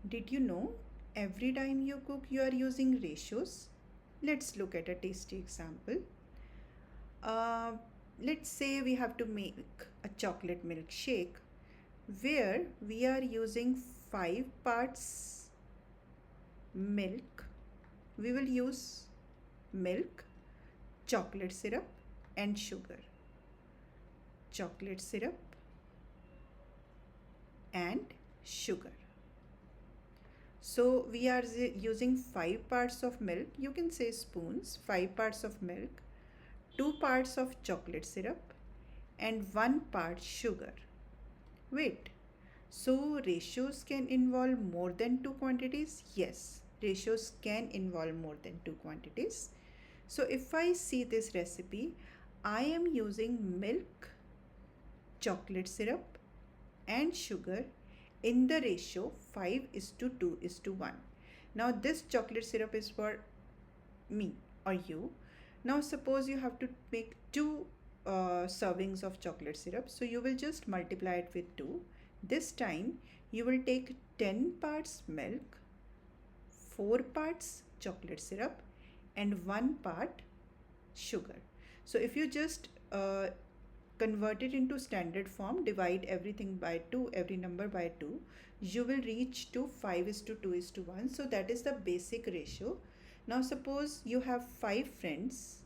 Did you know every time you cook you are using ratios? Let's look at a tasty example. Uh, let's say we have to make a chocolate milkshake where we are using 5 parts milk. We will use milk, chocolate syrup, and sugar. Chocolate syrup and sugar. So we are using 5 parts of milk. You can say spoons, 5 parts of milk, 2 parts of chocolate syrup, and 1 part sugar. Wait, so ratios can involve more than 2 quantities? Yes, ratios can involve more than 2 quantities. So if I see this recipe, I am using milk, chocolate syrup, and sugar in the ratio 5 is to 2 is to 1. Now this chocolate syrup is for me or you. Now suppose you have to make 2 servings of chocolate syrup. So you will just multiply it with 2. This time you will take 10 parts milk, 4 parts chocolate syrup, and 1 part sugar. So if you just convert it into standard form, divide everything by 2, every number by 2, you will reach to 5 is to 2 is to 1. So that is the basic ratio. Now suppose you have 5 friends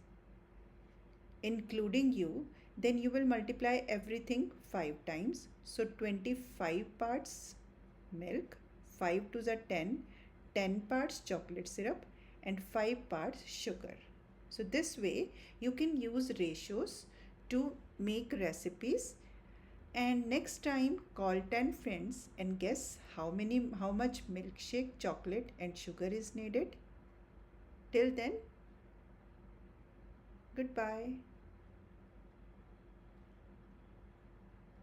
including you, then you will multiply everything 5 times. So 25 parts milk, 5 to the 10, 10 parts chocolate syrup, and 5 parts sugar. So this way you can use ratios to make recipes. And next time call 10 friends and guess how much milkshake, chocolate, and sugar is needed. Till then, goodbye.